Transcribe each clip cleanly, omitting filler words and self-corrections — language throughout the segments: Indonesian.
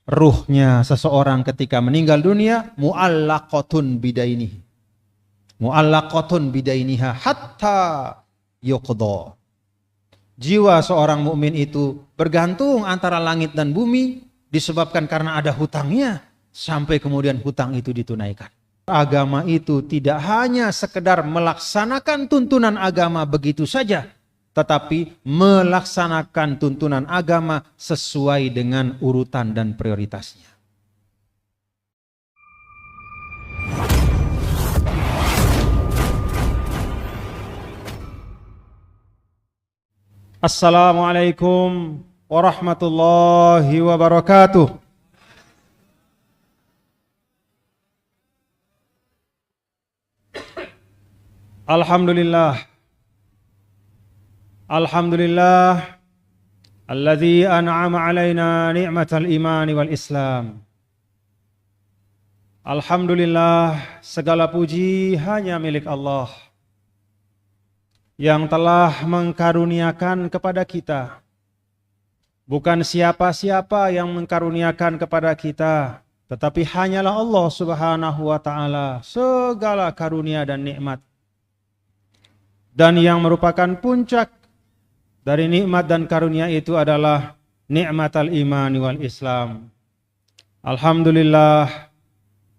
ruhnya seseorang ketika meninggal dunia mu'allaqatun bidainihi. Mu'allaqatun bidainiha hatta yuqda. Jiwa seorang mukmin itu bergantung antara langit dan bumi disebabkan karena ada hutangnya sampai kemudian hutang itu ditunaikan. Agama itu tidak hanya sekedar melaksanakan tuntunan agama begitu saja, tetapi melaksanakan tuntunan agama sesuai dengan urutan dan prioritasnya. Assalamualaikum warahmatullahi wabarakatuh. Alhamdulillah. Alhamdulillah alladzi an'ama alaina ni'matal imani wal islam. Alhamdulillah, segala puji hanya milik Allah yang telah mengkaruniakan kepada kita. Bukan siapa-siapa yang mengkaruniakan kepada kita, tetapi hanyalah Allah Subhanahu wa ta'ala segala karunia dan nikmat. Dan yang merupakan puncak dari nikmat dan karunia itu adalah nikmatal iman wal Islam. Alhamdulillah,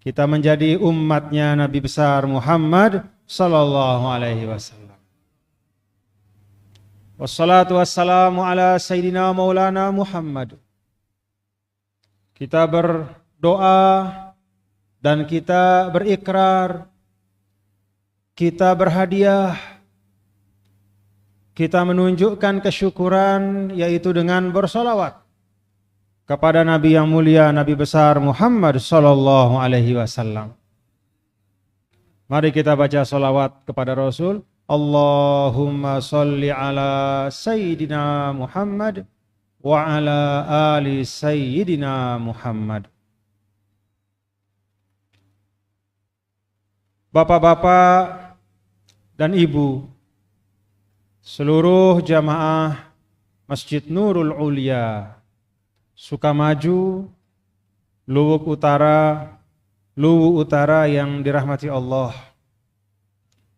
kita menjadi umatnya Nabi besar Muhammad sallallahu alaihi wasallam. Wassalatu wassalamu ala Sayyidina Maulana Muhammad. Kita berdoa dan kita berikrar, kita berhadiah, kita menunjukkan kesyukuran yaitu dengan bersolawat kepada Nabi yang mulia, Nabi besar Muhammad sallallahu alaihi wasallam. Mari kita baca solawat kepada Rasul. Allahumma salli ala Sayyidina Muhammad wa ala ali Sayyidina Muhammad. Bapak-bapak dan ibu, seluruh jamaah Masjid Nurul Ulia, Sukamaju, Luwuk Utara yang dirahmati Allah.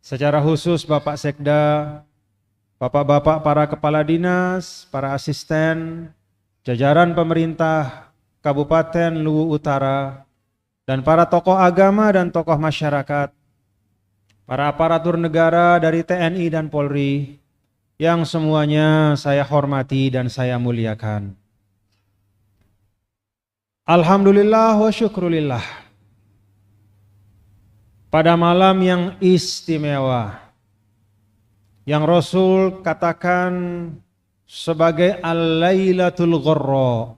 Secara khusus Bapak Sekda, Bapak-bapak para kepala dinas, para asisten, jajaran pemerintah Kabupaten Luwu Utara, dan para tokoh agama dan tokoh masyarakat, para aparatur negara dari TNI dan Polri, yang semuanya saya hormati dan saya muliakan. Alhamdulillah wa syukrulillah. Pada malam yang istimewa, yang Rasul katakan sebagai Al-Lailatul Gharra,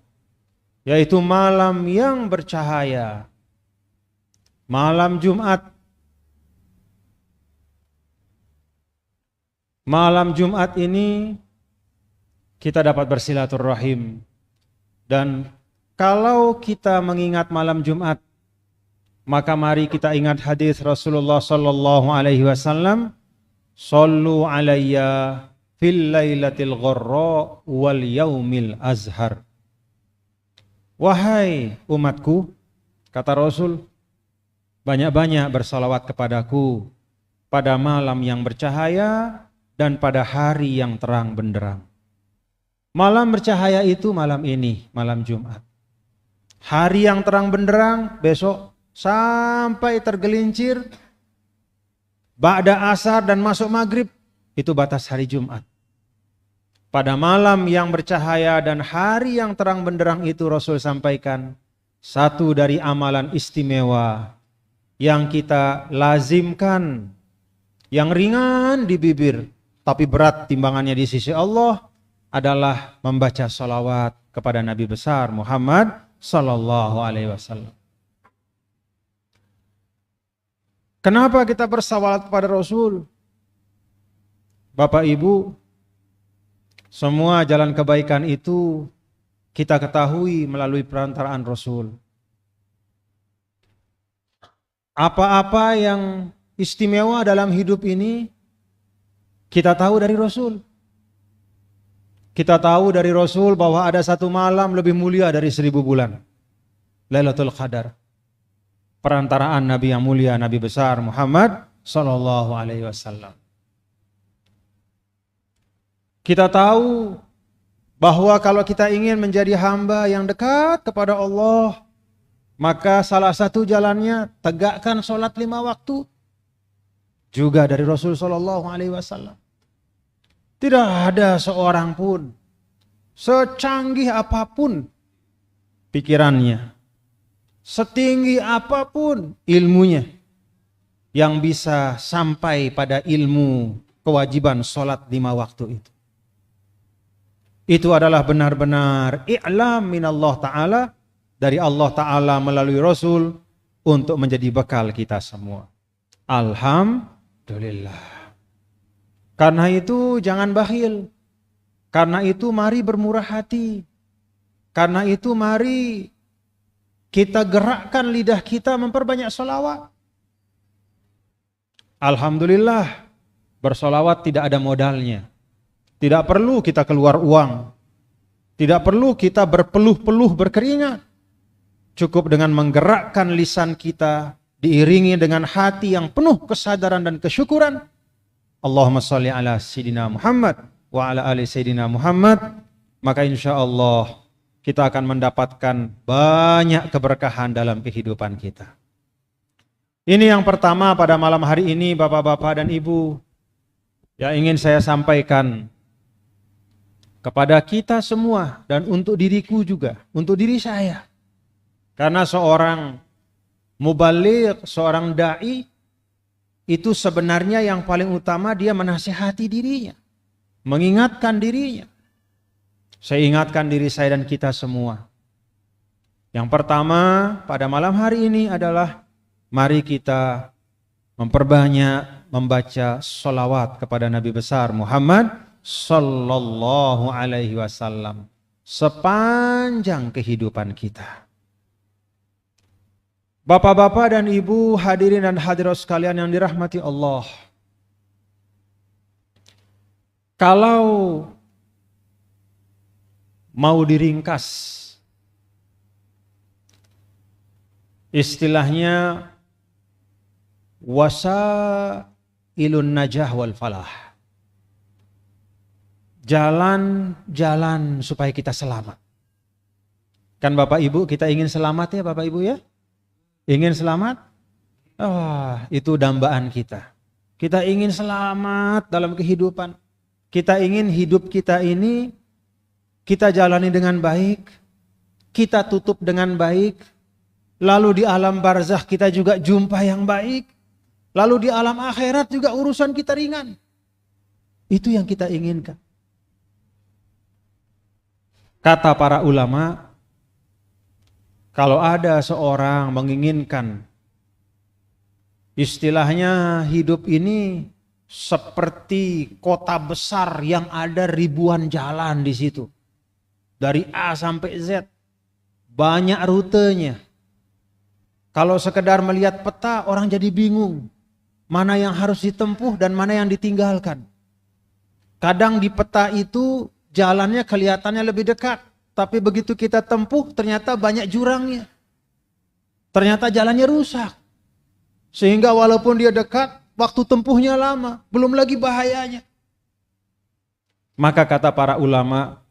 yaitu malam yang bercahaya, malam Jumat. Malam Jumat ini kita dapat bersilaturahim, dan kalau kita mengingat malam Jumat, maka mari kita ingat hadis Rasulullah sallallahu alaihi wasallam, "Shallu alayya fil lailatil gharra wal yaumil azhar." Wahai umatku, kata Rasul, banyak-banyak bersalawat kepadaku pada malam yang bercahaya dan pada hari yang terang benderang. Malam bercahaya itu malam ini, malam Jumat. Hari yang terang benderang besok sampai tergelincir ba'da asar dan masuk maghrib, itu batas hari Jumat. Pada malam yang bercahaya dan hari yang terang benderang itu Rasul sampaikan satu dari amalan istimewa yang kita lazimkan, yang ringan di bibir tapi berat timbangannya di sisi Allah, adalah membaca salawat kepada Nabi besar Muhammad sallallahu alaihi wasallam. Kenapa kita bersalawat kepada Rasul? Bapak Ibu, semua jalan kebaikan itu kita ketahui melalui perantaraan Rasul. Apa-apa yang istimewa dalam hidup ini kita tahu dari Rasul. Kita tahu dari Rasul bahwa ada satu malam lebih mulia dari 1000 bulan. Lailatul Qadar. Perantaraan Nabi yang mulia, Nabi besar Muhammad sallallahu alaihi wasallam. Kita tahu bahwa kalau kita ingin menjadi hamba yang dekat kepada Allah, maka salah satu jalannya tegakkan sholat 5 waktu. Juga dari Rasul sallallahu alaihi wasallam. Tidak ada seorang pun, secanggih apapun pikirannya, setinggi apapun ilmunya, yang bisa sampai pada ilmu kewajiban sholat 5 waktu itu. Itu adalah benar-benar i'lam minallah ta'ala, dari Allah ta'ala melalui Rasul, untuk menjadi bekal kita semua. Alhamdulillah. Karena itu jangan bakhil. Karena itu mari bermurah hati. Karena itu mari kita gerakkan lidah kita memperbanyak sholawat. Alhamdulillah, bersolawat tidak ada modalnya. Tidak perlu kita keluar uang. Tidak perlu kita berpeluh-peluh berkeringat. Cukup dengan menggerakkan lisan kita, diiringi dengan hati yang penuh kesadaran dan kesyukuran. Allahumma sholli ala Sayyidina Muhammad wa ala ali Sayyidina Muhammad. Maka insya Allah kita akan mendapatkan banyak keberkahan dalam kehidupan kita. Ini yang pertama pada malam hari ini, Bapak-bapak dan Ibu, yang ingin saya sampaikan kepada kita semua dan untuk diriku juga, untuk diri saya. Karena seorang mubaligh, seorang da'i, itu sebenarnya yang paling utama dia menasihati dirinya, mengingatkan dirinya. Saya ingatkan diri saya dan kita semua. Yang pertama pada malam hari ini adalah mari kita memperbanyak membaca sholawat kepada Nabi besar Muhammad sallallahu alaihi wasallam sepanjang kehidupan kita. Bapak-bapak dan ibu, hadirin dan hadirat sekalian yang dirahmati Allah. Kalau mau diringkas, istilahnya wasailun najah wal falah. Jalan-jalan supaya kita selamat. Kan Bapak Ibu, kita ingin selamat ya Bapak Ibu ya? Ingin selamat? Itu dambaan kita. Kita ingin selamat dalam kehidupan. Kita ingin hidup kita ini kita jalani dengan baik, kita tutup dengan baik, lalu di alam barzakh kita juga jumpa yang baik, lalu di alam akhirat juga urusan kita ringan. Itu yang kita inginkan. Kata para ulama, kalau ada seorang menginginkan istilahnya hidup ini seperti kota besar yang ada ribuan jalan di situ. Dari A sampai Z. Banyak rutenya. Kalau sekedar melihat peta orang jadi bingung. Mana yang harus ditempuh dan mana yang ditinggalkan. Kadang di peta itu jalannya kelihatannya lebih dekat. Tapi begitu kita tempuh ternyata banyak jurangnya. Ternyata jalannya rusak. Sehingga walaupun dia dekat, waktu tempuhnya lama. Belum lagi bahayanya. Maka kata para ulama,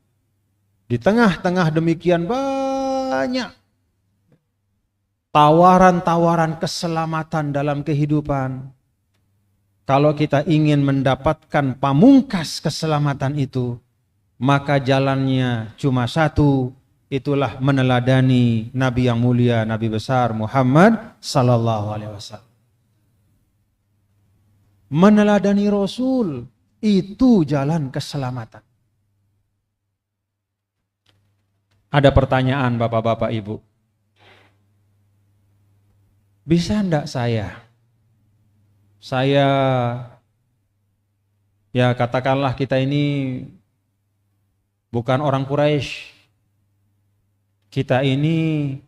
di tengah-tengah demikian banyak tawaran-tawaran keselamatan dalam kehidupan. Kalau kita ingin mendapatkan pamungkas keselamatan itu, maka jalannya cuma satu, itulah meneladani Nabi yang mulia, Nabi besar Muhammad sallallahu alaihi wasallam. Meneladani Rasul, itu jalan keselamatan. Ada pertanyaan Bapak-bapak Ibu. Bisa enggak saya ya katakanlah kita ini bukan orang Quraisy. Kita ini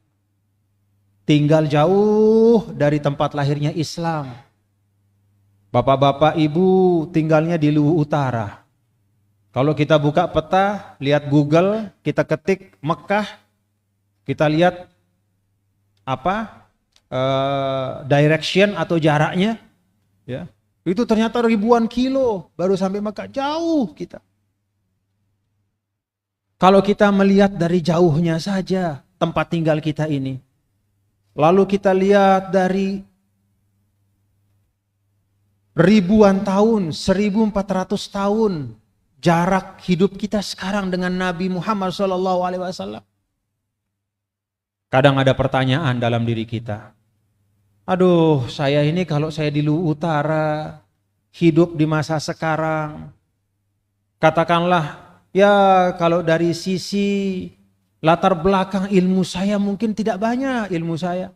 tinggal jauh dari tempat lahirnya Islam. Bapak-bapak Ibu tinggalnya di Luwu Utara. Kalau kita buka peta, lihat Google, kita ketik Mekah, kita lihat direction atau jaraknya, ya, itu ternyata ribuan kilo baru sampai Mekah, jauh kita. Kalau kita melihat dari jauhnya saja tempat tinggal kita ini, lalu kita lihat dari ribuan tahun, 1400 tahun jarak hidup kita sekarang dengan Nabi Muhammad SAW. Kadang ada pertanyaan dalam diri kita. Aduh, saya ini kalau saya di Luwu Utara, hidup di masa sekarang, katakanlah, ya kalau dari sisi latar belakang ilmu saya mungkin tidak banyak ilmu saya.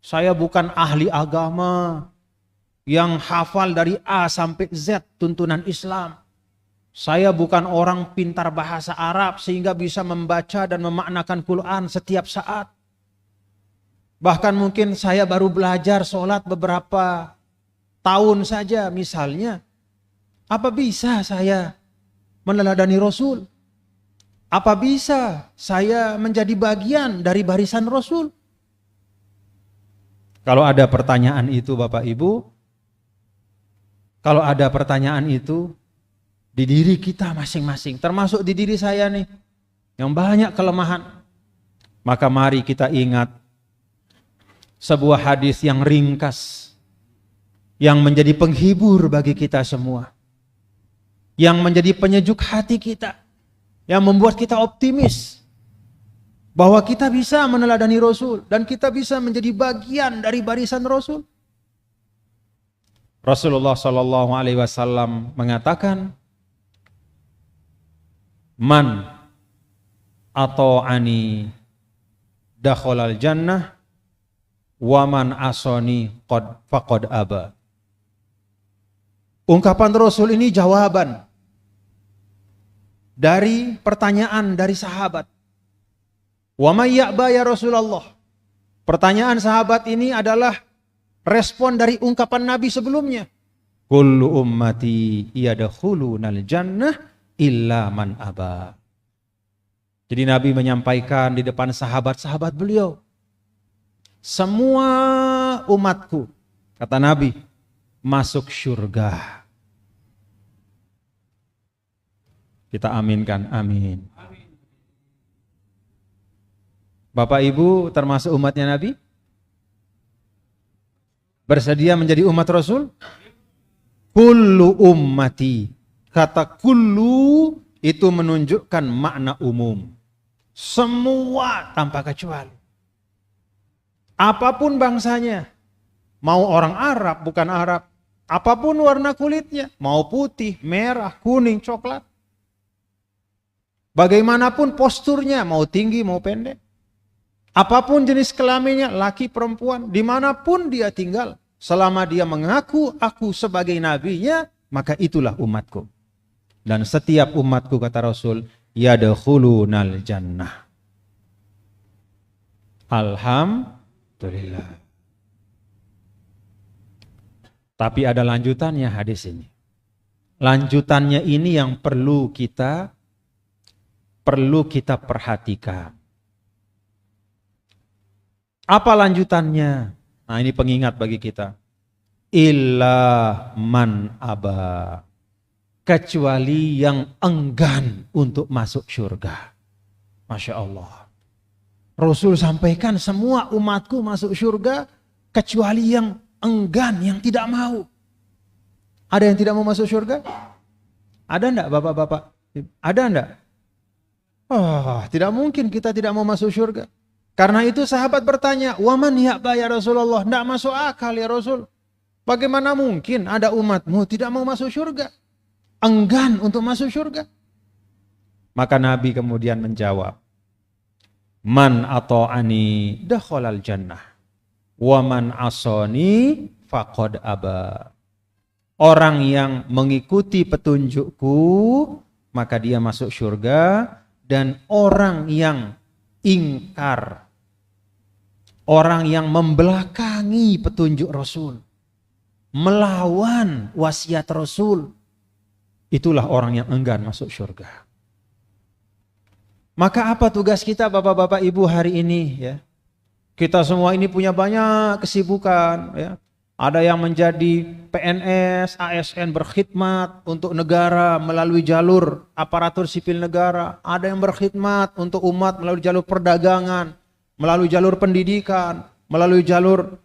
Saya bukan ahli agama yang hafal dari A sampai Z tuntunan Islam. Saya bukan orang pintar bahasa Arab sehingga bisa membaca dan memaknakan Quran setiap saat. Bahkan mungkin saya baru belajar sholat beberapa tahun saja misalnya. Apa bisa saya meneladani Rasul? Apa bisa saya menjadi bagian dari barisan Rasul? Kalau ada pertanyaan itu Bapak Ibu, kalau ada pertanyaan itu di diri kita masing-masing, termasuk di diri saya nih, yang banyak kelemahan, maka mari kita ingat sebuah hadis yang ringkas, yang menjadi penghibur bagi kita semua, yang menjadi penyejuk hati kita, yang membuat kita optimis bahwa kita bisa meneladani Rasul dan kita bisa menjadi bagian dari barisan Rasul. Rasulullah SAW mengatakan, man ata'ani dakhalal jannah wa man asani faqad aba. Ungkapan Rasul ini jawaban dari pertanyaan dari sahabat. Wa may ya'ba ya Rasulullah. Pertanyaan sahabat ini adalah respon dari ungkapan Nabi sebelumnya. Kullu ummati yadkhulunal jannah illa man aba. Jadi Nabi menyampaikan di depan sahabat-sahabat beliau, semua umatku, kata Nabi, masuk surga. Kita aminkan, amin. Bapak Ibu termasuk umatnya Nabi? Bersedia menjadi umat Rasul? Kullu ummati. Kata kullu itu menunjukkan makna umum. Semua tanpa kecuali. Apapun bangsanya. Mau orang Arab, bukan Arab. Apapun warna kulitnya. Mau putih, merah, kuning, coklat. Bagaimanapun posturnya. Mau tinggi, mau pendek. Apapun jenis kelaminnya, laki perempuan. Dimanapun dia tinggal. Selama dia mengaku aku sebagai nabinya, maka itulah umatku. Dan setiap umatku, kata Rasul, yadkhulunal jannah. Alhamdulillah. Tapi ada lanjutannya hadis ini. Lanjutannya ini yang perlu kita perhatikan. Apa lanjutannya? Nah, ini pengingat bagi kita. Illa man aba. Kecuali yang enggan untuk masuk surga. Masya Allah. Rasul sampaikan semua umatku masuk surga kecuali yang enggan, yang tidak mau. Ada yang tidak mau masuk surga? Ada enggak bapak-bapak? Ada enggak? Oh, tidak mungkin kita tidak mau masuk surga. Karena itu sahabat bertanya, "Waman ya'ba ya Rasulullah?" Enggak masuk akal ya Rasul. Bagaimana mungkin ada umatmu tidak mau masuk surga? Enggan untuk masuk surga. Maka Nabi kemudian menjawab, man ata'ani dakhalal jannah wa man asani faqad aba. Orang yang mengikuti petunjukku maka dia masuk surga, dan orang yang ingkar, orang yang membelakangi petunjuk Rasul, melawan wasiat Rasul, itulah orang yang enggan masuk surga. Maka apa tugas kita Bapak-bapak Ibu hari ini ya? Kita semua ini punya banyak kesibukan, ya. Ada yang menjadi PNS, ASN berkhidmat untuk negara melalui jalur aparatur sipil negara. Ada yang berkhidmat untuk umat melalui jalur perdagangan, melalui jalur pendidikan, melalui jalur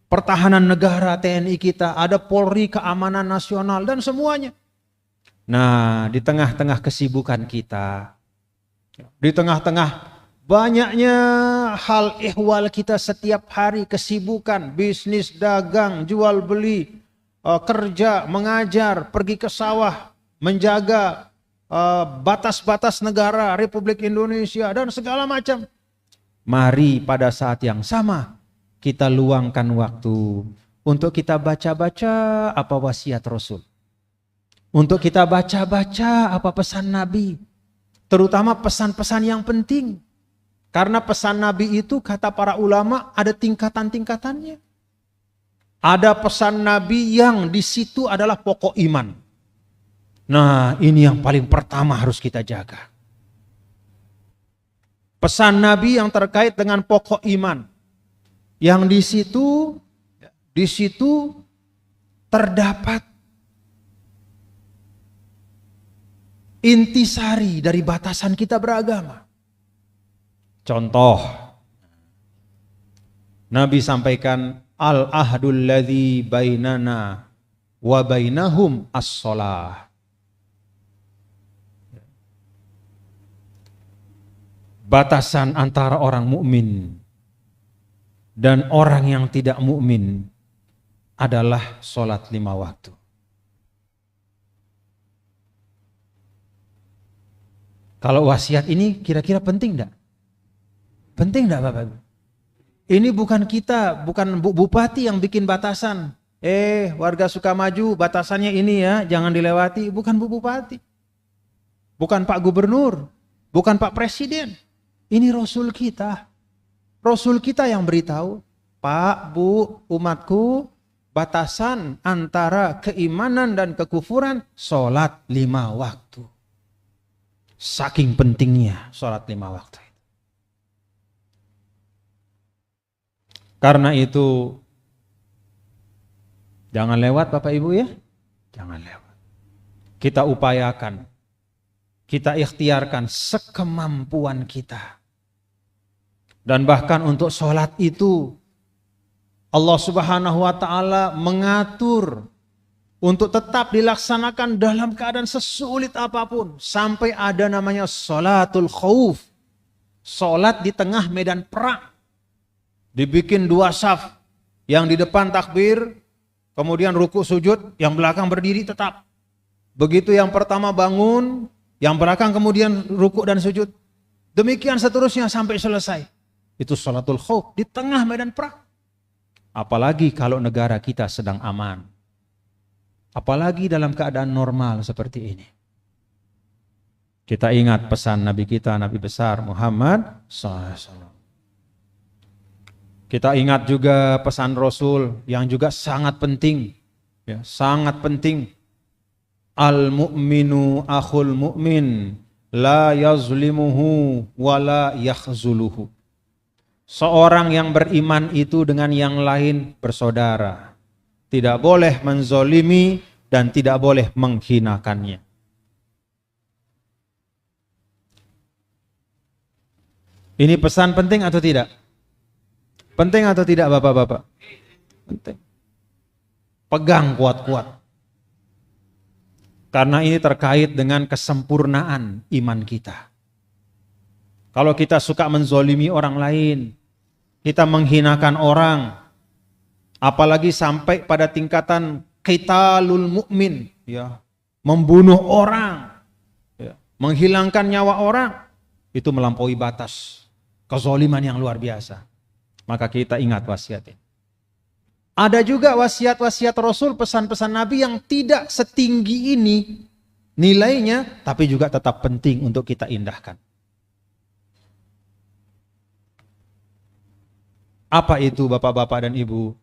pertahanan negara TNI kita. Ada Polri, keamanan nasional dan semuanya. Nah, di tengah-tengah kesibukan kita, di tengah-tengah banyaknya hal ihwal kita setiap hari, kesibukan, bisnis, dagang, jual beli, kerja, mengajar, pergi ke sawah, menjaga batas-batas negara Republik Indonesia dan segala macam. Mari pada saat yang sama kita luangkan waktu untuk kita baca-baca apa wasiat Rasul. Untuk kita baca-baca apa pesan Nabi, terutama pesan-pesan yang penting. Karena pesan Nabi itu kata para ulama ada tingkatan-tingkatannya. Ada pesan Nabi yang di situ adalah pokok iman. Nah, ini yang paling pertama harus kita jaga. Pesan Nabi yang terkait dengan pokok iman. Yang di situ terdapat intisari dari batasan kita beragama. Contoh, Nabi sampaikan al-ahdul ladzi bainana wa bainahum as-shalah. Batasan antara orang mukmin dan orang yang tidak mukmin adalah sholat 5 waktu. Kalau wasiat ini kira-kira penting enggak? Penting enggak Bapak Ibu? Ini bukan kita, bukan bupati yang bikin batasan. Warga Sukamaju batasannya ini ya, jangan dilewati. Bukan Bu Bupati. Bukan Pak Gubernur. Bukan Pak Presiden. Ini Rasul kita. Rasul kita yang beritahu, Pak, Bu, umatku, batasan antara keimanan dan kekufuran, sholat 5 waktu. Saking pentingnya sholat 5 waktu. Karena itu jangan lewat Bapak Ibu ya. Jangan lewat. Kita upayakan. Kita ikhtiarkan sekemampuan kita. Dan bahkan untuk sholat itu Allah Subhanahu wa ta'ala mengatur untuk tetap dilaksanakan dalam keadaan sesulit apapun. Sampai ada namanya sholatul khauf. Sholat di tengah medan perang. Dibikin 2 saf, yang di depan takbir, kemudian ruku sujud, yang belakang berdiri tetap. Begitu yang pertama bangun, yang belakang kemudian ruku dan sujud. Demikian seterusnya sampai selesai. Itu sholatul khauf di tengah medan perang. Apalagi kalau negara kita sedang aman. Apalagi dalam keadaan normal seperti ini. Kita ingat pesan Nabi kita, Nabi besar Muhammad SAW. Kita ingat juga pesan Rasul yang juga sangat penting, ya, sangat penting. Al-mu'minu akhul mu'min, la yazlimuhu wa la yakhzuluhu. Seorang yang beriman itu dengan yang lain bersaudara. Tidak boleh menzolimi dan tidak boleh menghinakannya. Ini pesan penting atau tidak? Penting atau tidak Bapak-bapak? Penting. Pegang kuat-kuat. Karena ini terkait dengan kesempurnaan iman kita. Kalau kita suka menzolimi orang lain, kita menghinakan orang, apalagi sampai pada tingkatan qitalul mu'min, ya, membunuh orang, ya, menghilangkan nyawa orang, itu melampaui batas kezoliman yang luar biasa. Maka kita ingat wasiat ini. Ada juga wasiat-wasiat Rasul, pesan-pesan Nabi yang tidak setinggi ini nilainya, tapi juga tetap penting untuk kita indahkan. Apa itu Bapak-bapak dan Ibu?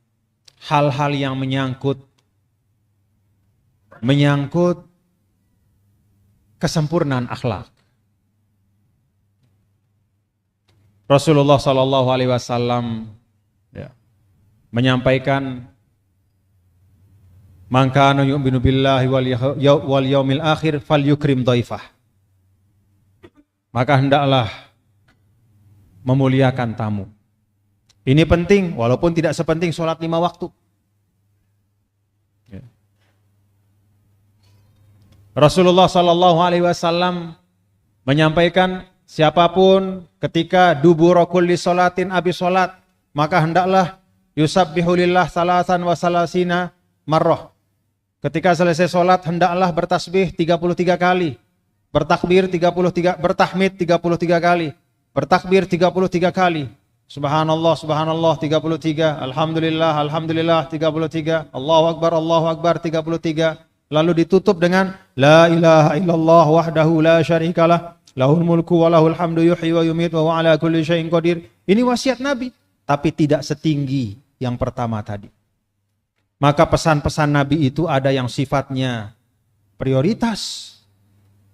Hal-hal yang menyangkut kesempurnaan akhlak. Rasulullah Shallallahu Alaihi Wasallam menyampaikan, "Man kana yu'minu billahi wal yaumil akhir falyukrim dhaifah." Maka hendaklah memuliakan tamu. Ini penting, walaupun tidak sepenting sholat 5 waktu. Rasulullah Shallallahu Alaihi Wasallam menyampaikan, siapapun ketika dubur kulli sholatin abis sholat, maka hendaklah yusabbihu lillah salasan wa salasina marrah. Ketika selesai sholat hendaklah bertasbih 33 kali, bertakbir 33, bertahmid 33 kali, bertakbir 33 kali. Subhanallah, subhanallah 33, alhamdulillah, alhamdulillah 33, Allahu akbar 33. Lalu ditutup dengan la ilaha illallah wahdahu la syarikalah, lahul mulku wa lahul hamdu yuhyi wa yumiitu wa ala kulli syai'in qadir. Ini wasiat Nabi, tapi tidak setinggi yang pertama tadi. Maka pesan-pesan Nabi itu ada yang sifatnya prioritas,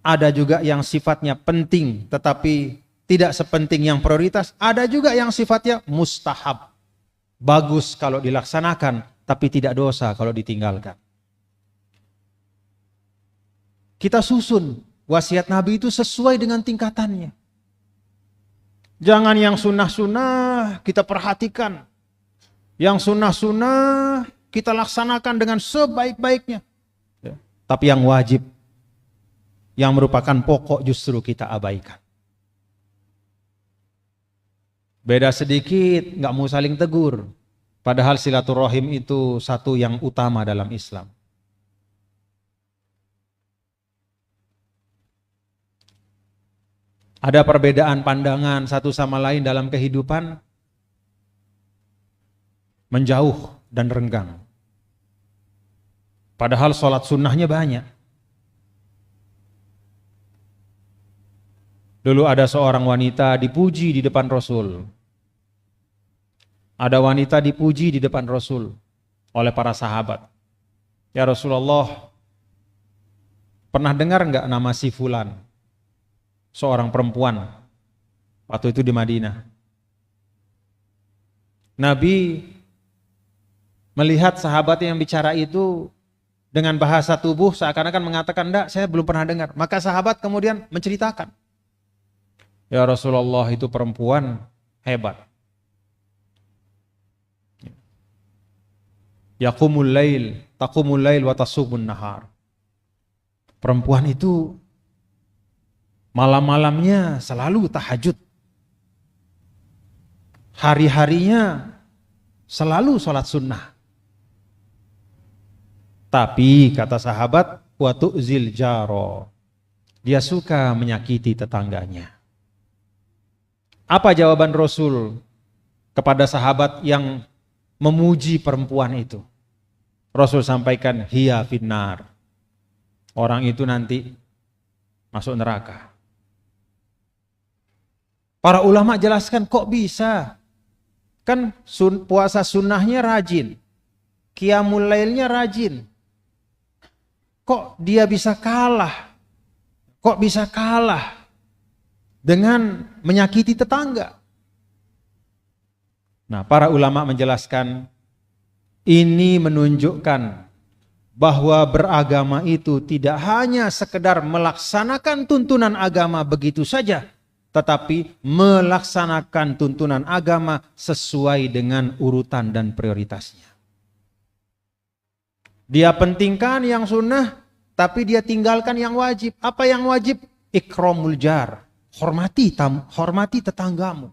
ada juga yang sifatnya penting tetapi tidak sepenting yang prioritas, ada juga yang sifatnya mustahab, bagus kalau dilaksanakan tapi tidak dosa kalau ditinggalkan. Kita susun wasiat Nabi itu sesuai dengan tingkatannya. Jangan yang sunnah-sunnah kita perhatikan, yang sunnah-sunnah kita laksanakan dengan sebaik-baiknya. Tapi yang wajib, yang merupakan pokok justru kita abaikan. Beda sedikit, nggak mau saling tegur. Padahal silaturahim itu satu yang utama dalam Islam. Ada perbedaan pandangan satu sama lain dalam kehidupan, menjauh dan renggang. Padahal sholat sunnahnya banyak. Dulu ada seorang wanita dipuji di depan Rasul. Ada wanita dipuji di depan Rasul oleh para sahabat. Ya Rasulullah, pernah dengar enggak nama si fulan? Seorang perempuan waktu itu di Madinah. Nabi melihat sahabat yang bicara itu dengan bahasa tubuh seakan-akan mengatakan, enggak, saya belum pernah dengar. Maka sahabat kemudian menceritakan, ya Rasulullah, itu perempuan hebat. Yaqumul lail, taqumul lail wa tasumun nahar. Perempuan itu malam-malamnya selalu tahajud. Hari-harinya selalu sholat sunnah. Tapi kata sahabat, wa tu'zil jaro, dia suka menyakiti tetangganya. Apa jawaban Rasul kepada sahabat yang memuji perempuan itu? Rasul sampaikan, hiya finnar, orang itu nanti masuk neraka. Para ulama jelaskan, kok bisa? Kan puasa sunnahnya rajin, qiyamul lailnya rajin. Kok dia bisa kalah? Kok bisa kalah dengan menyakiti tetangga? Nah, para ulama menjelaskan, ini menunjukkan bahwa beragama itu tidak hanya sekedar melaksanakan tuntunan agama begitu saja, tetapi melaksanakan tuntunan agama sesuai dengan urutan dan prioritasnya. Dia pentingkan yang sunnah, tapi dia tinggalkan yang wajib. Apa yang wajib? Ikramul jar, hormati tetanggamu.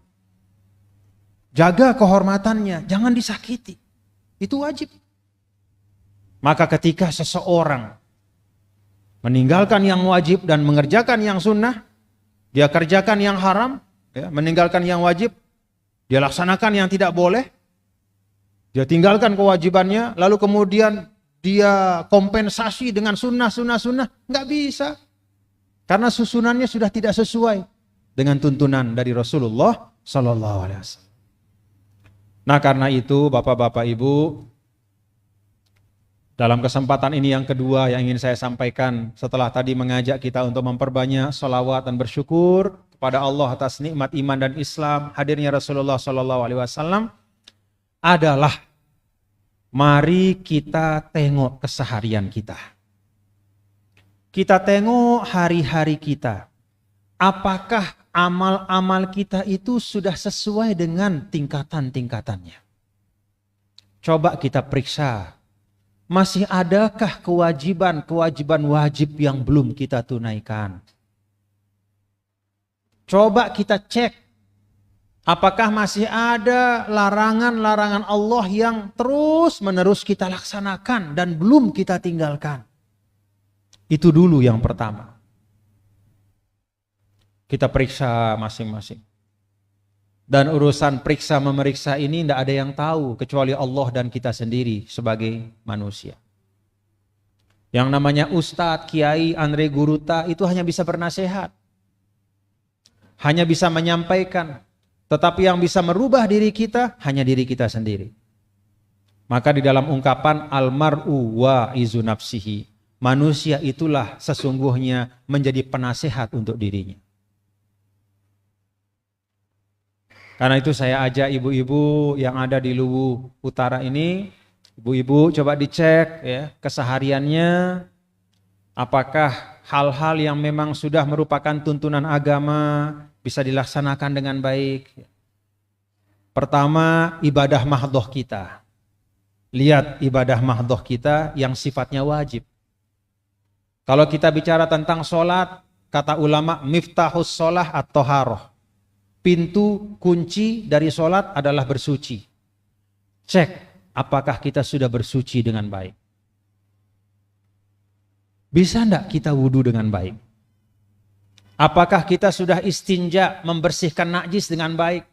Jaga kehormatannya, jangan disakiti. Itu wajib. Maka ketika seseorang meninggalkan yang wajib dan mengerjakan yang sunnah, dia kerjakan yang haram, ya, meninggalkan yang wajib, dia laksanakan yang tidak boleh, dia tinggalkan kewajibannya, lalu kemudian dia kompensasi dengan sunnah, nggak bisa. Karena susunannya sudah tidak sesuai dengan tuntunan dari Rasulullah Sallallahu Alaihi Wasallam. Nah, karena itu Bapak-bapak Ibu, dalam kesempatan ini yang kedua yang ingin saya sampaikan setelah tadi mengajak kita untuk memperbanyak sholawat dan bersyukur pada Allah atas nikmat iman dan Islam, hadirnya Rasulullah SAW adalah mari kita tengok keseharian kita. Kita tengok hari-hari kita. Apakah amal-amal kita itu sudah sesuai dengan tingkatan-tingkatannya? Coba kita periksa. Masih adakah kewajiban-kewajiban wajib yang belum kita tunaikan? Coba kita cek. Apakah masih ada larangan-larangan Allah yang terus-menerus kita laksanakan dan belum kita tinggalkan? Itu dulu yang pertama. Kita periksa masing-masing. Dan urusan periksa memeriksa ini tidak ada yang tahu kecuali Allah dan kita sendiri sebagai manusia. Yang namanya Ustadz, Kiai, Andre Guruta itu hanya bisa bernasehat. Hanya bisa menyampaikan. Tetapi yang bisa merubah diri kita hanya diri kita sendiri. Maka di dalam ungkapan almar'u wa izu nafsihi, manusia itulah sesungguhnya menjadi penasehat untuk dirinya. Karena itu saya ajak ibu-ibu yang ada di Luwu Utara ini, ibu-ibu coba dicek ya kesehariannya, apakah hal-hal yang memang sudah merupakan tuntunan agama bisa dilaksanakan dengan baik. Pertama, ibadah mahdhoh kita. Lihat ibadah mahdhoh kita yang sifatnya wajib. Kalau kita bicara tentang sholat, kata ulama miftahus sholah at-toharoh. Pintu kunci dari sholat adalah bersuci. Cek apakah kita sudah bersuci dengan baik. Bisa enggak kita wudhu dengan baik? Apakah kita sudah istinja membersihkan najis dengan baik?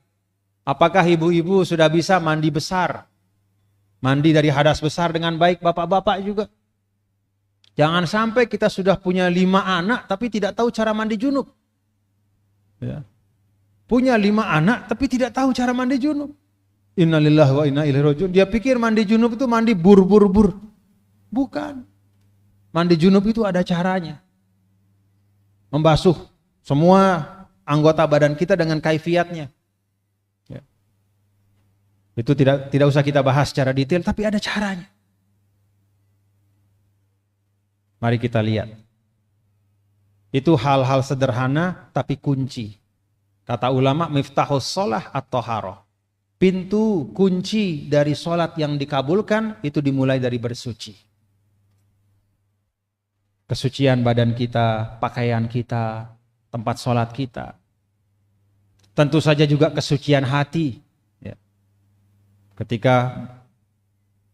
Apakah ibu-ibu sudah bisa mandi besar? Mandi dari hadas besar dengan baik, bapak-bapak juga. Jangan sampai kita sudah punya 5 anak tapi tidak tahu cara mandi junub. Ya. Punya 5 anak tapi tidak tahu cara mandi junub. Innalillahi wa inna ilaihi rajiun. Dia pikir mandi junub itu mandi bur. Bukan. Mandi junub itu ada caranya. Membasuh semua anggota badan kita dengan kaifiatnya. Ya. Itu tidak usah kita bahas secara detail tapi ada caranya. Mari kita lihat. Itu hal-hal sederhana tapi kunci. Kata ulama miftahus sholah at-toharoh. Pintu kunci dari sholat yang dikabulkan itu dimulai dari bersuci. Kesucian badan kita, pakaian kita, tempat sholat kita. Tentu saja juga kesucian hati. Ya. Ketika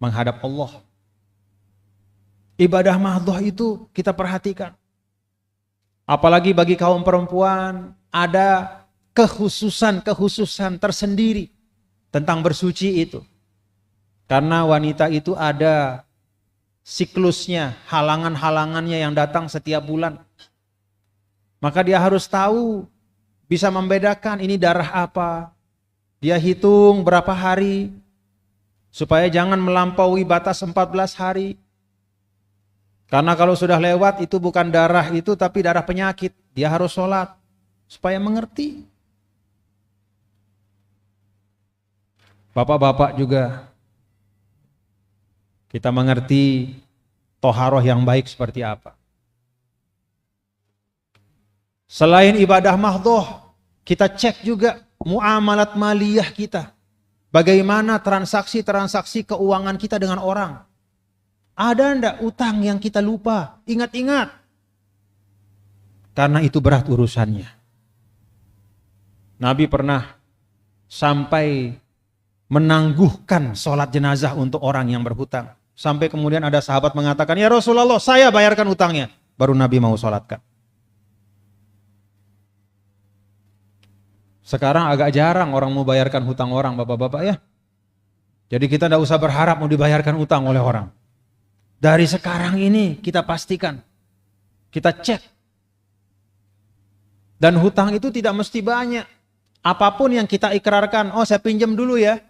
menghadap Allah. Ibadah mahdhoh itu kita perhatikan. Apalagi bagi kaum perempuan ada kekhususan tersendiri tentang bersuci itu. Karena wanita itu ada siklusnya, halangan-halangannya yang datang setiap bulan. Maka dia harus tahu, bisa membedakan ini darah apa. Dia hitung berapa hari, supaya jangan melampaui batas 14 hari. Karena kalau sudah lewat itu bukan darah itu tapi darah penyakit. Dia harus sholat, supaya mengerti. Bapak-bapak juga kita mengerti toharoh yang baik seperti apa. Selain ibadah mahdhoh, kita cek juga muamalat maliyah kita. Bagaimana transaksi-transaksi keuangan kita dengan orang. Ada enggak utang yang kita lupa? Ingat-ingat. Karena itu berat urusannya. Nabi pernah sampai menangguhkan sholat jenazah untuk orang yang berhutang. Sampai kemudian ada sahabat mengatakan, ya Rasulullah saya bayarkan utangnya. Baru Nabi mau sholatkan. Sekarang agak jarang orang mau bayarkan hutang orang, bapak-bapak ya. Jadi kita tidak usah berharap mau dibayarkan utang oleh orang. Dari sekarang ini kita pastikan, kita cek. Dan hutang itu tidak mesti banyak. Apapun yang kita ikrarkan, oh saya pinjam dulu ya.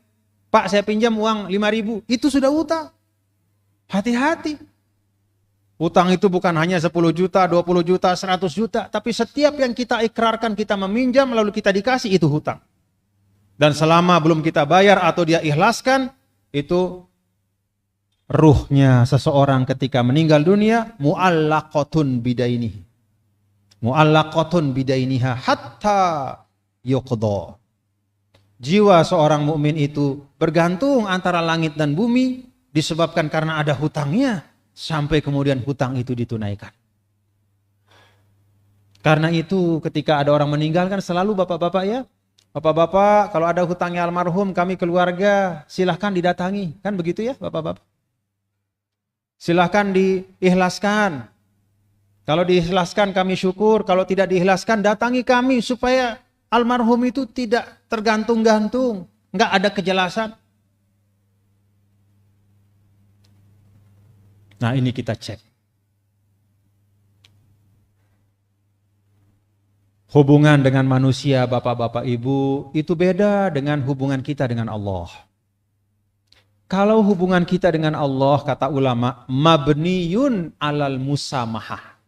Pak saya pinjam uang 5.000, itu sudah hutang. Hati-hati. Hutang itu bukan hanya 10 juta, 20 juta, 100 juta. Tapi setiap yang kita ikrarkan, kita meminjam lalu kita dikasih, itu hutang. Dan selama belum kita bayar atau dia ikhlaskan, itu ruhnya seseorang ketika meninggal dunia mu'allaqatun bidainihi. Mu'allaqatun bidainiha hatta yuqda. Jiwa seorang mukmin itu bergantung antara langit dan bumi disebabkan karena ada hutangnya sampai kemudian hutang itu ditunaikan. Karena itu ketika ada orang meninggal kan selalu bapak-bapak ya, bapak-bapak kalau ada hutangnya almarhum kami keluarga silahkan didatangi, kan begitu ya bapak-bapak. Silahkan diikhlaskan. Kalau diikhlaskan kami syukur, kalau tidak diikhlaskan datangi kami supaya almarhum itu tidak tergantung-gantung, nggak ada kejelasan. Nah ini kita cek. Hubungan dengan manusia bapak-bapak ibu itu beda dengan hubungan kita dengan Allah. Kalau hubungan kita dengan Allah kata ulama mabniyun alal musamahah.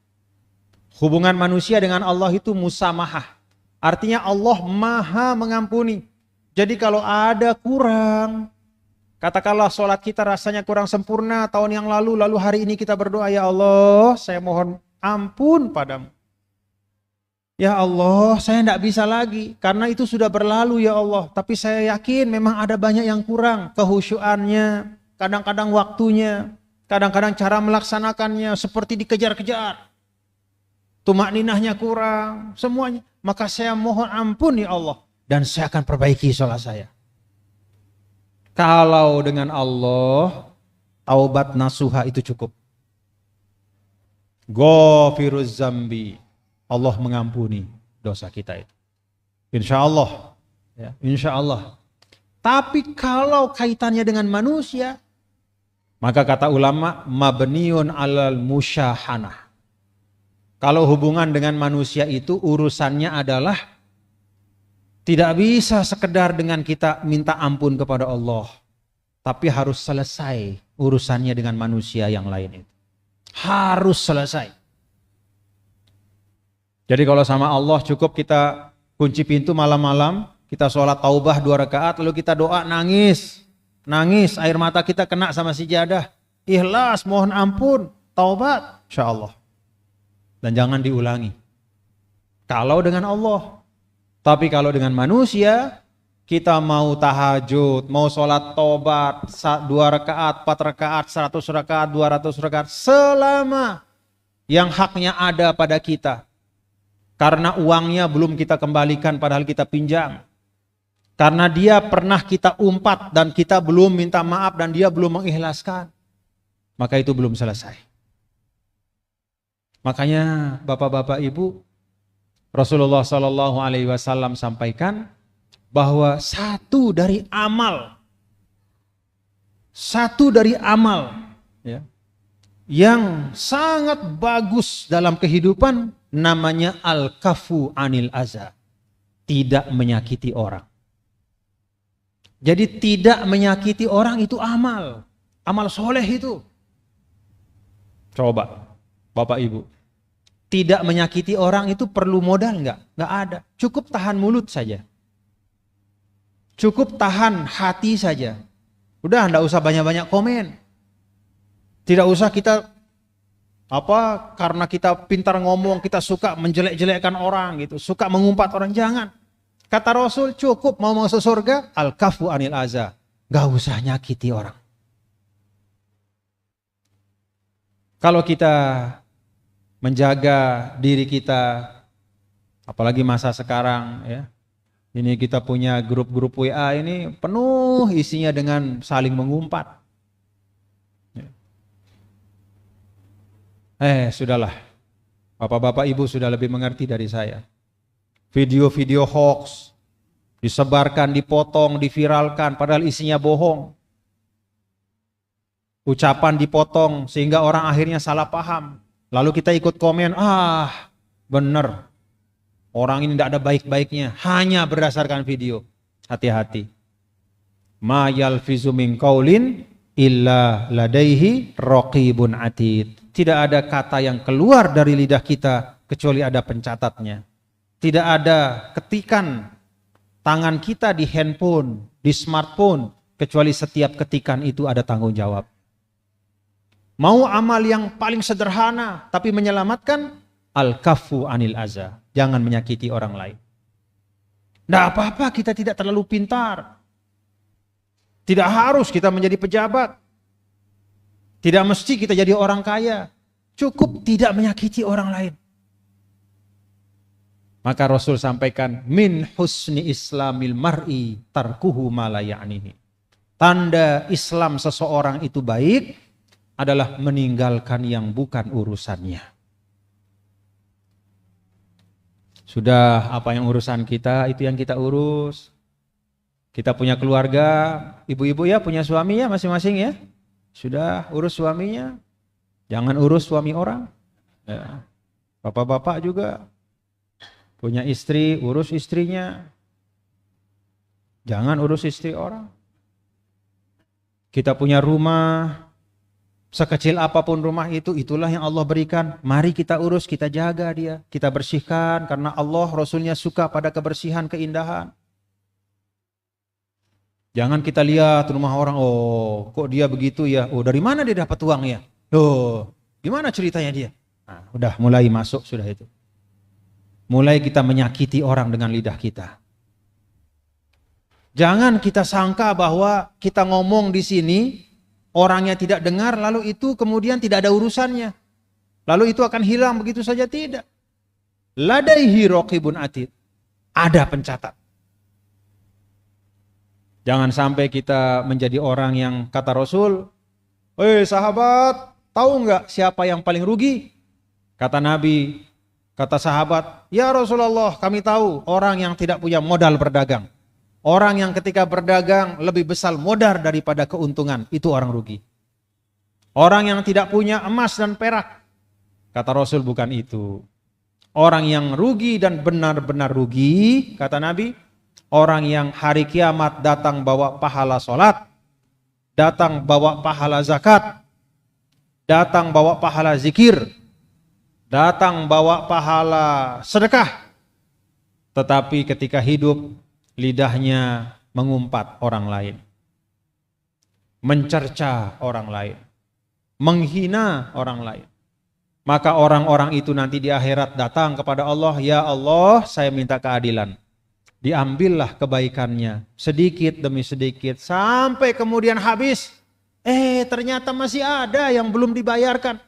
Hubungan manusia dengan Allah itu musamahah. Artinya Allah maha mengampuni. Jadi kalau ada kurang, katakanlah sholat kita rasanya kurang sempurna tahun yang lalu hari ini kita berdoa, ya Allah saya mohon ampun padamu. Ya Allah saya tidak bisa lagi karena itu sudah berlalu ya Allah. Tapi saya yakin memang ada banyak yang kurang. Kehusyuannya, kadang-kadang waktunya, kadang-kadang cara melaksanakannya seperti dikejar-kejar. Tumakninahnya kurang, semuanya. Maka saya mohon ampun ya Allah. Dan saya akan perbaiki sholat saya. Kalau dengan Allah, taubat nasuha itu cukup. Ghafiruz zambi. Allah mengampuni dosa kita itu. Insya Allah. Ya, insya Allah. Tapi kalau kaitannya dengan manusia, maka kata ulama, mabniun alal musyahanah. Kalau hubungan dengan manusia itu urusannya adalah tidak bisa sekedar dengan kita minta ampun kepada Allah. Tapi harus selesai urusannya dengan manusia yang lain itu. Harus selesai. Jadi kalau sama Allah cukup kita kunci pintu malam-malam, kita sholat taubah 2 rakaat, lalu kita doa nangis. Nangis, air mata kita kena sama sijadah. Ikhlas, mohon ampun, taubat, insya Allah. Dan jangan diulangi. Kalau dengan Allah. Tapi kalau dengan manusia, kita mau tahajud, mau sholat taubat, 2 rakaat, 4 rakaat, 100 rakaat, 200 rakaat, selama yang haknya ada pada kita. Karena uangnya belum kita kembalikan padahal kita pinjam. Karena dia pernah kita umpat dan kita belum minta maaf dan dia belum mengikhlaskan. Maka itu belum selesai. Makanya bapak-bapak ibu, Rasulullah SAW sampaikan bahwa satu dari amal ya, yang sangat bagus dalam kehidupan namanya al-kafu anil aza. Tidak menyakiti orang. Jadi tidak menyakiti orang itu amal. Amal soleh itu. Coba Bapak Ibu. Tidak menyakiti orang itu perlu modal enggak? Enggak ada. Cukup tahan mulut saja. Cukup tahan hati saja. Udah enggak usah banyak-banyak komen. Tidak usah kita karena kita pintar ngomong, kita suka menjelek-jelekkan orang gitu, suka mengumpat orang, jangan. Kata Rasul cukup mau masuk surga, al-kafu anil aza. Gak usah nyakiti orang. Kalau kita menjaga diri kita, apalagi masa sekarang ya, ini kita punya grup-grup WA ini penuh isinya dengan saling mengumpat. Sudahlah. Bapak-bapak ibu sudah lebih mengerti dari saya. Video-video hoax disebarkan, dipotong, diviralkan padahal isinya bohong. Ucapan dipotong sehingga orang akhirnya salah paham. Lalu kita ikut komen, benar. Orang ini tidak ada baik-baiknya, hanya berdasarkan video. Hati-hati. Ma yalfizu min qaulin illa ladaihi raqibun atid. Tidak ada kata yang keluar dari lidah kita kecuali ada pencatatnya. Tidak ada ketikan tangan kita di handphone, di smartphone, kecuali setiap ketikan itu ada tanggung jawab. Mau amal yang paling sederhana tapi menyelamatkan, al-kafu anil aza. Jangan menyakiti orang lain. Tidak apa-apa kita tidak terlalu pintar. Tidak harus kita menjadi pejabat. Tidak mesti kita jadi orang kaya. Cukup tidak menyakiti orang lain. Maka Rasul sampaikan, min husni islamil mar'i tarkuhu ma la ya'nihi. Tanda Islam seseorang itu baik adalah meninggalkan yang bukan urusannya. Sudah, apa yang urusan kita itu yang kita urus. Kita punya keluarga, ibu-ibu ya punya suami ya masing-masing ya. Sudah, urus suaminya. Jangan urus suami orang. Ya. Bapak-bapak juga punya istri, urus istrinya. Jangan urus istri orang. Kita punya rumah, sekecil apapun rumah itu, itulah yang Allah berikan. Mari kita urus, kita jaga dia. Kita bersihkan karena Allah, Rasulnya suka pada kebersihan, keindahan. Jangan kita lihat rumah orang, oh kok dia begitu ya, oh dari mana dia dapat uang ya? Oh gimana ceritanya dia? Nah, udah mulai masuk sudah itu. Mulai kita menyakiti orang dengan lidah kita. Jangan kita sangka bahwa kita ngomong di sini, orangnya tidak dengar, lalu itu kemudian tidak ada urusannya. Lalu itu akan hilang begitu saja, tidak. Ladaihi raqibun atid. Ada pencatat. Jangan sampai kita menjadi orang yang kata Rasul, sahabat, tahu nggak siapa yang paling rugi? Kata Nabi, kata sahabat, ya Rasulullah, kami tahu orang yang tidak punya modal berdagang. Orang yang ketika berdagang lebih besar modal daripada keuntungan, itu orang rugi. Orang yang tidak punya emas dan perak, kata Rasul bukan itu. Orang yang rugi dan benar-benar rugi, kata Nabi, orang yang hari kiamat datang bawa pahala sholat, datang bawa pahala zakat, datang bawa pahala zikir, datang bawa pahala sedekah. Tetapi ketika hidup, lidahnya mengumpat orang lain, mencerca orang lain, menghina orang lain. Maka orang-orang itu nanti di akhirat datang kepada Allah, ya Allah, saya minta keadilan. Diambillah kebaikannya sedikit demi sedikit sampai kemudian habis. Ternyata masih ada yang belum dibayarkan.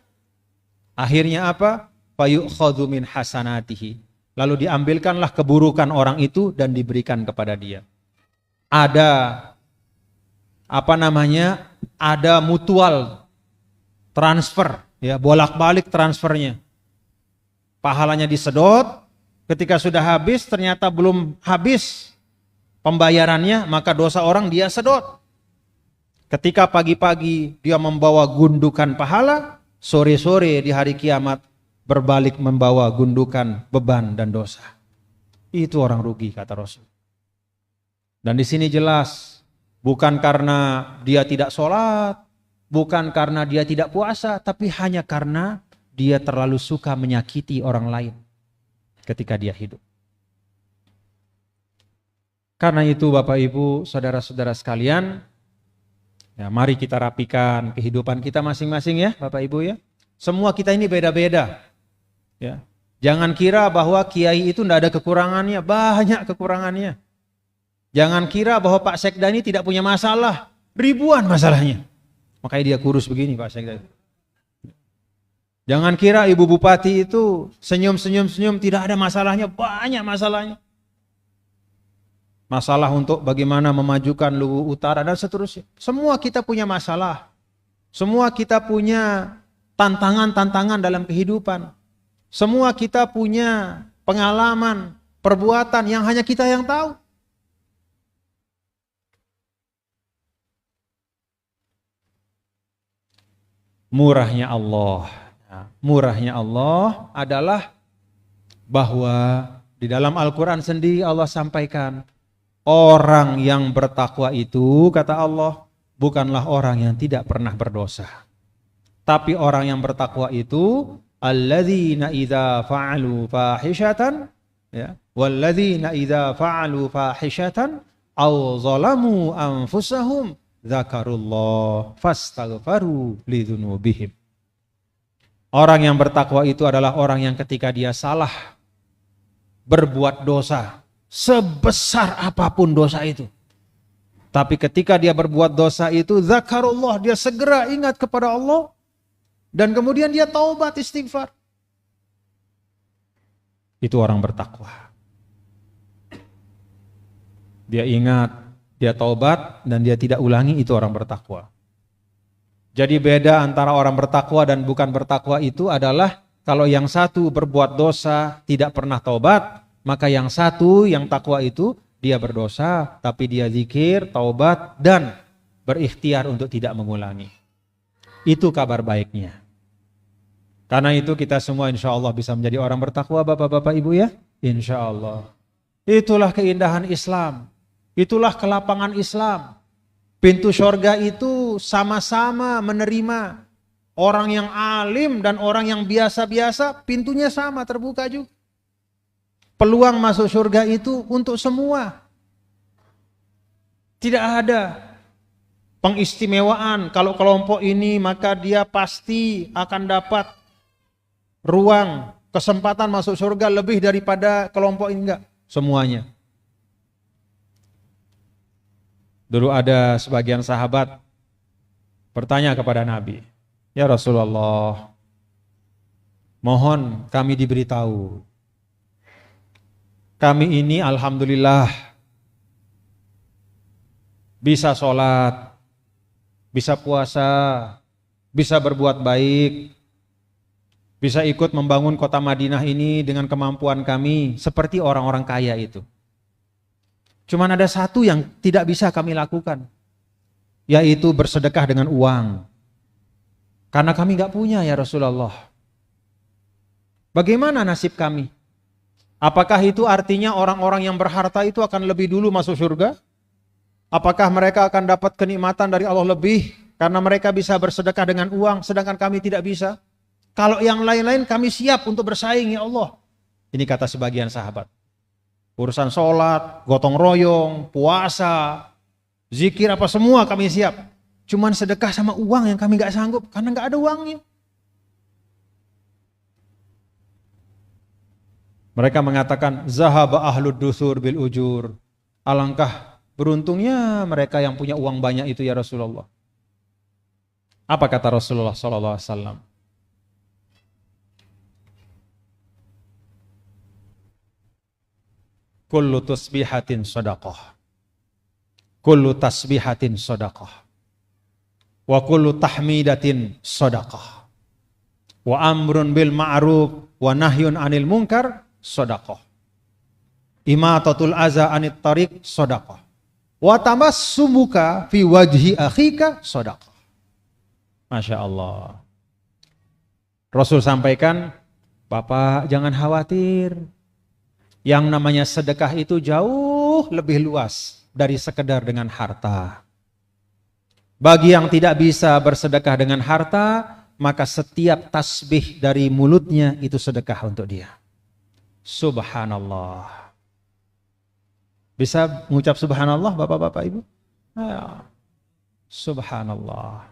Akhirnya apa? Fayu'khadhu min hasanatihi. Lalu diambilkanlah keburukan orang itu dan diberikan kepada dia. Ada Ada mutual transfer, ya, bolak-balik transfernya. Pahalanya disedot. Ketika sudah habis, ternyata belum habis pembayarannya, maka dosa orang dia sedot. Ketika pagi-pagi dia membawa gundukan pahala, sore-sore di hari kiamat berbalik membawa gundukan beban dan dosa. Itu orang rugi, kata Rasul. Dan di sini jelas, bukan karena dia tidak sholat, bukan karena dia tidak puasa, tapi hanya karena dia terlalu suka menyakiti orang lain ketika dia hidup. Karena itu Bapak Ibu, saudara-saudara sekalian, ya, mari kita rapikan kehidupan kita masing-masing ya Bapak Ibu ya. Semua kita ini beda-beda. Ya. Jangan kira bahwa kiai itu tidak ada kekurangannya, banyak kekurangannya. Jangan kira bahwa Pak Sekda ini tidak punya masalah, ribuan masalahnya. Makanya dia kurus begini Pak Sekda. Jangan kira Ibu Bupati itu senyum-senyum tidak ada masalahnya, banyak masalahnya. Masalah untuk bagaimana memajukan Luwu Utara dan seterusnya. Semua kita punya masalah. Semua kita punya tantangan-tantangan dalam kehidupan. Semua kita punya pengalaman, perbuatan yang hanya kita yang tahu. Murahnya Allah. Murahnya Allah adalah bahwa di dalam Al-Quran sendiri Allah sampaikan, orang yang bertakwa itu, kata Allah, bukanlah orang yang tidak pernah berdosa. Tapi orang yang bertakwa itu alladzina idza fa'alu fahishatan, ya, walladzina idza fa'alu fahishatan aw zalamu anfusahum dzakarullah fastaghfaru lidzunubihim. Orang yang bertakwa itu adalah orang yang ketika dia salah berbuat dosa, sebesar apapun dosa itu, tapi ketika dia berbuat dosa itu, zakarullah, dia segera ingat kepada Allah, dan kemudian dia taubat istighfar. Itu orang bertakwa. Dia ingat, dia taubat, dan dia tidak ulangi, itu orang bertakwa. Jadi beda antara orang bertakwa dan bukan bertakwa itu adalah kalau yang satu berbuat dosa tidak pernah taubat, maka yang satu yang takwa itu dia berdosa tapi dia zikir, taubat dan berikhtiar untuk tidak mengulangi. Itu kabar baiknya. Karena itu kita semua insya Allah bisa menjadi orang bertakwa, bapak-bapak ibu ya. Insya Allah. Itulah keindahan Islam. Itulah kelapangan Islam. Pintu surga itu sama-sama menerima. Orang yang alim dan orang yang biasa-biasa pintunya sama terbuka juga. Peluang masuk surga itu untuk semua. Tidak ada pengistimewaan. Kalau kelompok ini maka dia pasti akan dapat ruang kesempatan masuk surga lebih daripada kelompok ini. Enggak, semuanya. Dulu ada sebagian sahabat bertanya kepada Nabi, "Ya Rasulullah, mohon kami diberitahu. Kami ini alhamdulillah bisa sholat, bisa puasa, bisa berbuat baik, bisa ikut membangun kota Madinah ini dengan kemampuan kami seperti orang-orang kaya itu. Cuman ada satu yang tidak bisa kami lakukan, yaitu bersedekah dengan uang. Karena kami gak punya ya Rasulullah. Bagaimana nasib kami? Apakah itu artinya orang-orang yang berharta itu akan lebih dulu masuk surga? Apakah mereka akan dapat kenikmatan dari Allah lebih karena mereka bisa bersedekah dengan uang sedangkan kami tidak bisa? Kalau yang lain-lain kami siap untuk bersaing ya Allah." Ini kata sebagian sahabat. Urusan sholat, gotong royong, puasa, zikir apa semua kami siap. Cuman sedekah sama uang yang kami gak sanggup karena gak ada uangnya. Mereka mengatakan zahaba ahlud dusur bil ujur. Alangkah beruntungnya mereka yang punya uang banyak itu ya Rasulullah. Apa kata Rasulullah sallallahu alaihi wasallam? Kullu tasbihatin sadaqah. Kullu tasbihatin sadaqah. Wa kullu tahmidatin sadaqah. Wa amrun bil ma'ruf wa nahyun 'anil munkar sadaqah. Imatatul aza 'anit tariq sadaqah. Wa tamassumuka fi wajhi akhika sadaqah. Masya Allah. Rasul sampaikan, Bapak jangan khawatir. Yang namanya sedekah itu jauh lebih luas dari sekedar dengan harta. Bagi yang tidak bisa bersedekah dengan harta, maka setiap tasbih dari mulutnya itu sedekah untuk dia. Subhanallah. Bisa mengucap subhanallah Bapak-bapak Ibu? Ya. Subhanallah.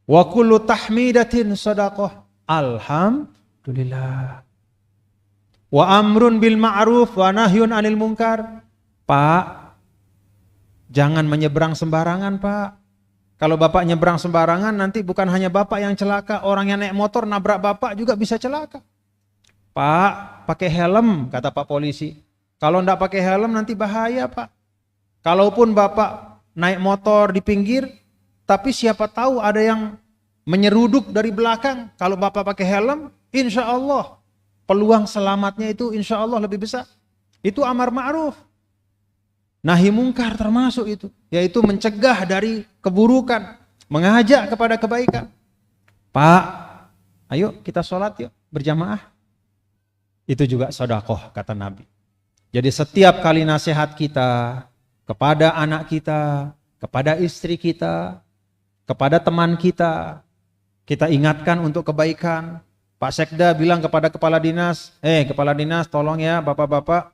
Wa kullu tahmidatin sadaqah. Alhamdulillah. Wa amrun bil ma'ruf wa nahyun 'anil munkar. Pak, jangan menyeberang sembarangan, Pak. Kalau Bapak nyeberang sembarangan nanti bukan hanya Bapak yang celaka, orang yang naik motor nabrak Bapak juga bisa celaka. Pak, pakai helm, kata Pak polisi. Kalau enggak pakai helm nanti bahaya, Pak. Kalaupun Bapak naik motor di pinggir, tapi siapa tahu ada yang menyeruduk dari belakang. Kalau Bapak pakai helm, insya Allah peluang selamatnya itu insya Allah lebih besar. Itu amar ma'ruf. Nahi mungkar termasuk itu. Yaitu mencegah dari keburukan. Mengajak kepada kebaikan. Pak, ayo kita sholat yuk berjamaah. Itu juga sedekah kata Nabi. Jadi setiap kali nasihat kita kepada anak kita, kepada istri kita, kepada teman kita ingatkan untuk kebaikan. Pak Sekda bilang kepada kepala dinas, kepala dinas tolong ya bapak-bapak,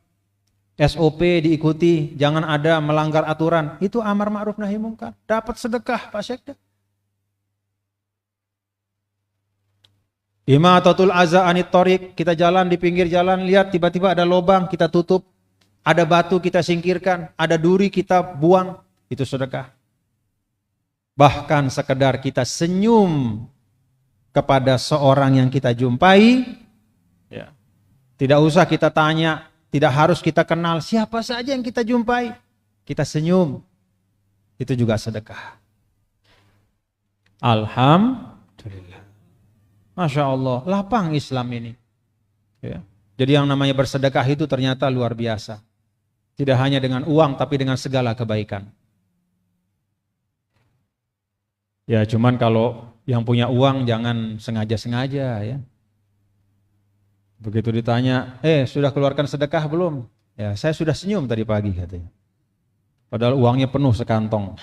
SOP diikuti, jangan ada melanggar aturan. Itu amar ma'ruf nahi mungkar. Dapat sedekah Pak Sekda. Imatatul aza anit thoriq, kita jalan di pinggir jalan, lihat tiba-tiba ada lubang, kita tutup. Ada batu kita singkirkan, ada duri kita buang, itu sedekah. Bahkan sekedar kita senyum kepada seorang yang kita jumpai, ya, tidak usah kita tanya, tidak harus kita kenal, siapa saja yang kita jumpai, kita senyum, itu juga sedekah. Alhamdulillah, Masya Allah, lapang Islam ini. Ya. Jadi yang namanya bersedekah itu ternyata luar biasa. Tidak hanya dengan uang, tapi dengan segala kebaikan. Ya cuman kalau yang punya uang jangan sengaja-sengaja ya. Begitu ditanya, sudah keluarkan sedekah belum? Ya saya sudah senyum tadi pagi katanya. Padahal uangnya penuh sekantong.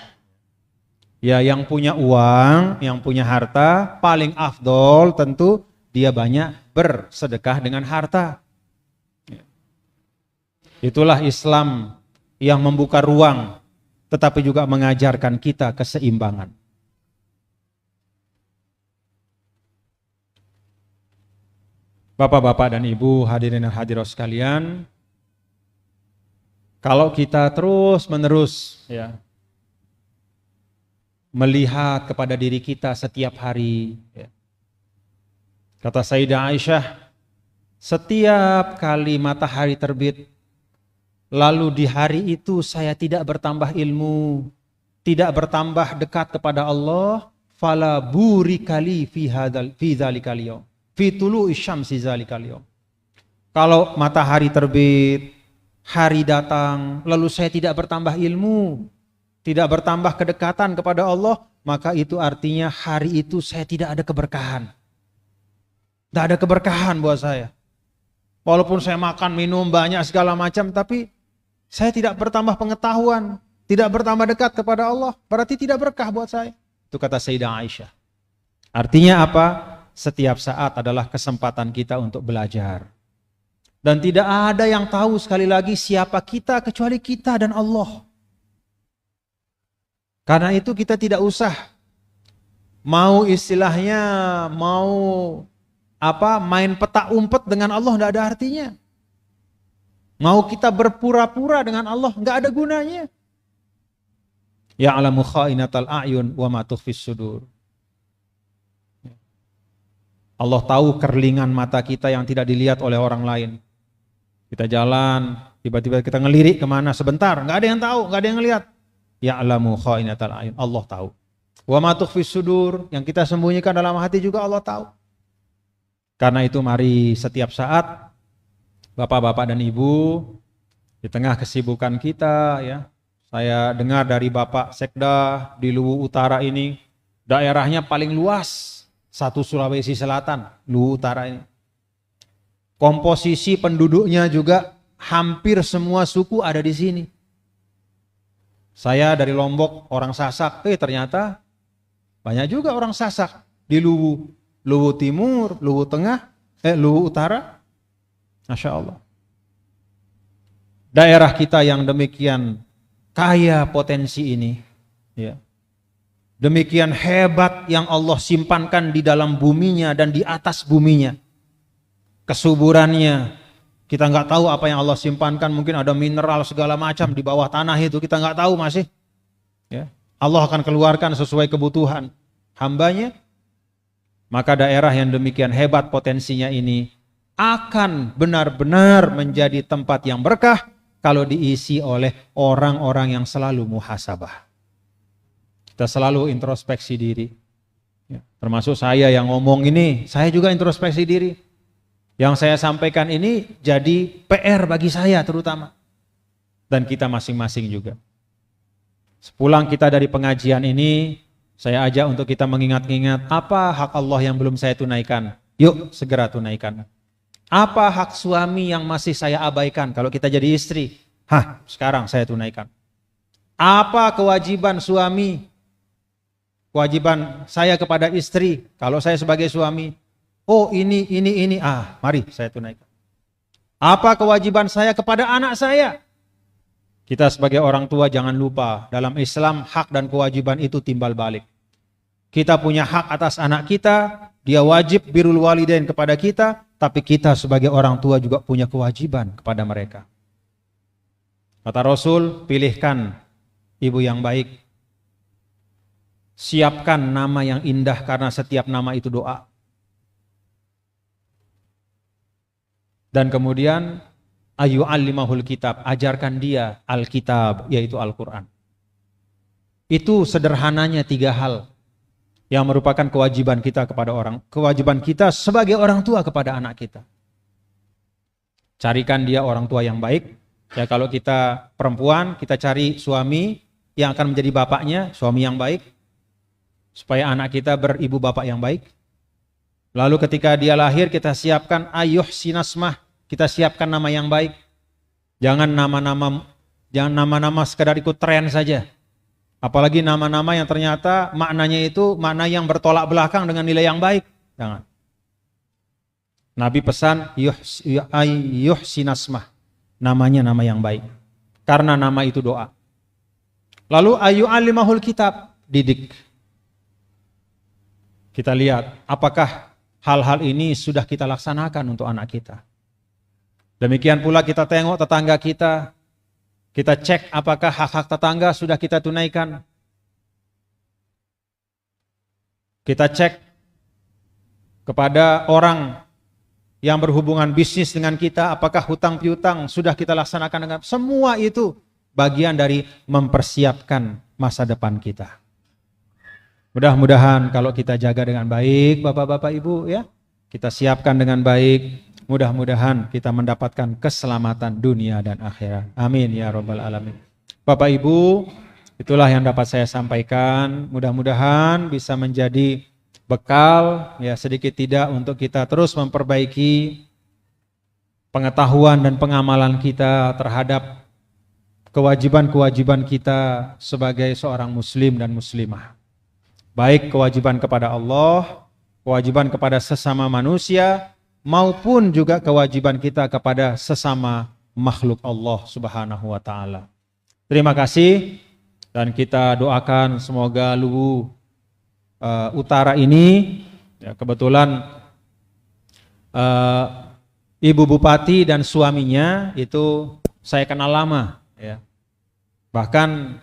Ya yang punya uang, yang punya harta, paling afdol tentu dia banyak bersedekah dengan harta. Itulah Islam yang membuka ruang, tetapi juga mengajarkan kita keseimbangan. Bapak-bapak dan ibu, hadirin dan hadirat sekalian, kalau kita terus-menerus ya melihat kepada diri kita setiap hari, ya, kata Sayyidah Aisyah, setiap kali matahari terbit, lalu di hari itu saya tidak bertambah ilmu, tidak bertambah dekat kepada Allah, fala burikali fi dzalikal yaum, fi tulu'i syamsi dzalikal yaum. Kalau matahari terbit, hari datang, lalu saya tidak bertambah ilmu, tidak bertambah kedekatan kepada Allah, maka itu artinya hari itu saya tidak ada keberkahan. Tidak ada keberkahan buat saya. Walaupun saya makan, minum banyak segala macam, tapi saya tidak bertambah pengetahuan, tidak bertambah dekat kepada Allah, berarti tidak berkah buat saya. Itu kata Sayyidah Aisyah. Artinya apa? Setiap saat adalah kesempatan kita untuk belajar. Dan tidak ada yang tahu sekali lagi siapa kita kecuali kita dan Allah. Karena itu kita tidak usah mau istilahnya main petak umpet dengan Allah, tidak ada artinya. Mau kita berpura-pura dengan Allah, nggak ada gunanya. Ya'lamu kha'inatal a'yun wa ma tukhfis sudur. Allah tahu kerlingan mata kita yang tidak dilihat oleh orang lain. Kita jalan, tiba-tiba kita ngelirik kemana sebentar, nggak ada yang tahu, nggak ada yang ngelihat. Ya'lamu kha'inatal a'yun, Allah tahu. Wa ma tukhfis sudur, yang kita sembunyikan dalam hati juga Allah tahu. Karena itu mari setiap saat Bapak-bapak dan Ibu, di tengah kesibukan kita ya, saya dengar dari Bapak Sekda di Luwu Utara ini, daerahnya paling luas, satu Sulawesi Selatan, Luwu Utara ini. Komposisi penduduknya juga hampir semua suku ada di sini. Saya dari Lombok, orang Sasak, ternyata banyak juga orang Sasak di Luwu, Luwu Timur, Luwu Tengah, Luwu Utara. Masya Allah. Daerah kita yang demikian kaya potensi ini, ya, demikian hebat yang Allah simpankan di dalam buminya dan di atas buminya. Kesuburannya, kita nggak tahu apa yang Allah simpankan, mungkin ada mineral segala macam di bawah tanah itu, kita nggak tahu masih. Ya. Allah akan keluarkan sesuai kebutuhan hambanya. Maka daerah yang demikian hebat potensinya ini akan benar-benar menjadi tempat yang berkah kalau diisi oleh orang-orang yang selalu muhasabah. Kita selalu introspeksi diri. Ya, termasuk saya yang ngomong ini, saya juga introspeksi diri. Yang saya sampaikan ini jadi PR bagi saya terutama. Dan kita masing-masing juga. Sepulang kita dari pengajian ini, saya ajak untuk kita mengingat-ingat apa hak Allah yang belum saya tunaikan. Yuk segera tunaikan. Apa hak suami yang masih saya abaikan kalau kita jadi istri? Sekarang saya tunaikan. Apa kewajiban suami kewajiban saya kepada istri, kalau saya sebagai suami, oh ini, mari saya tunaikan. Apa kewajiban saya kepada anak saya? Kita sebagai orang tua jangan lupa, dalam Islam hak dan kewajiban itu timbal balik. Kita punya hak atas anak kita, dia wajib birrul walidain kepada kita, tapi kita sebagai orang tua juga punya kewajiban kepada mereka. Kata Rasul, pilihkan ibu yang baik. Siapkan nama yang indah karena setiap nama itu doa. Dan kemudian ayu alimahul kitab, ajarkan dia Alkitab, yaitu Al-Quran. Itu sederhananya 3 hal yang merupakan kewajiban kita kewajiban kita sebagai orang tua kepada anak kita. Carikan dia orang tua yang baik. Ya, kalau kita perempuan, kita cari suami yang akan menjadi bapaknya, suami yang baik, supaya anak kita beribu bapak yang baik. Lalu ketika dia lahir, kita siapkan ayuh sinasmah, kita siapkan nama yang baik. Jangan nama-nama sekedar ikut tren saja. Apalagi nama-nama yang ternyata maknanya itu makna yang bertolak belakang dengan nilai yang baik. Jangan. Nabi pesan ayuh sinasmah, namanya nama yang baik. Karena nama itu doa. Lalu ayu alimahul kitab, didik. Kita lihat apakah hal-hal ini sudah kita laksanakan untuk anak kita. Demikian pula kita tengok tetangga kita. Kita cek apakah hak-hak tetangga sudah kita tunaikan. Kita cek kepada orang yang berhubungan bisnis dengan kita, apakah hutang piutang sudah kita laksanakan dengan. Semua itu bagian dari mempersiapkan masa depan kita. Mudah-mudahan kalau kita jaga dengan baik, Bapak-bapak Ibu ya, kita siapkan dengan baik, mudah-mudahan kita mendapatkan keselamatan dunia dan akhirat. Amin ya rabbal alamin. Bapak Ibu, itulah yang dapat saya sampaikan. Mudah-mudahan bisa menjadi bekal ya sedikit tidak untuk kita terus memperbaiki pengetahuan dan pengamalan kita terhadap kewajiban-kewajiban kita sebagai seorang muslim dan muslimah. Baik kewajiban kepada Allah, kewajiban kepada sesama manusia, maupun juga kewajiban kita kepada sesama makhluk Allah Subhanahu wa taala. Terima kasih dan kita doakan semoga Luwu Utara ini ya, kebetulan Ibu Bupati dan suaminya itu saya kenal lama ya. Bahkan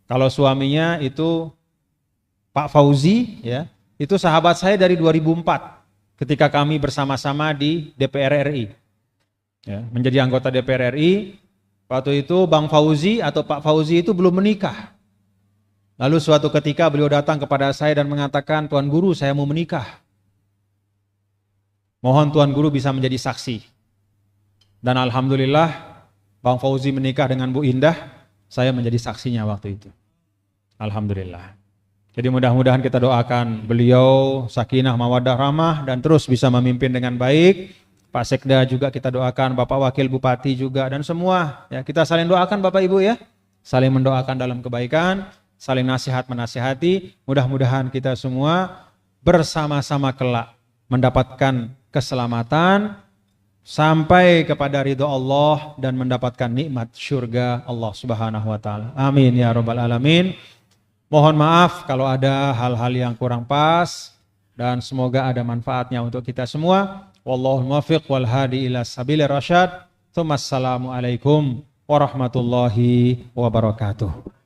kalau suaminya itu Pak Fauzi ya, itu sahabat saya dari 2004 ketika kami bersama-sama di DPR RI. Ya, menjadi anggota DPR RI, waktu itu Bang Fauzi atau Pak Fauzi itu belum menikah. Lalu suatu ketika beliau datang kepada saya dan mengatakan, "Tuan Guru, saya mau menikah. Mohon Tuan Guru bisa menjadi saksi." Dan alhamdulillah Bang Fauzi menikah dengan Bu Indah, saya menjadi saksinya waktu itu. Alhamdulillah. Jadi mudah-mudahan kita doakan beliau sakinah mawaddah rahmah dan terus bisa memimpin dengan baik. Pak Sekda juga kita doakan, Bapak Wakil Bupati juga dan semua ya, kita saling doakan Bapak Ibu ya. Saling mendoakan dalam kebaikan, saling nasihat menasihati. Mudah-mudahan kita semua bersama-sama kelak mendapatkan keselamatan sampai kepada ridho Allah dan mendapatkan nikmat surga Allah Subhanahu wa taala. Amin ya rabbal alamin. Mohon maaf kalau ada hal-hal yang kurang pas dan semoga ada manfaatnya untuk kita semua. Wallahul muwaffiq wal hadi ila sabilir rasyad. Assalamualaikum warahmatullahi wabarakatuh.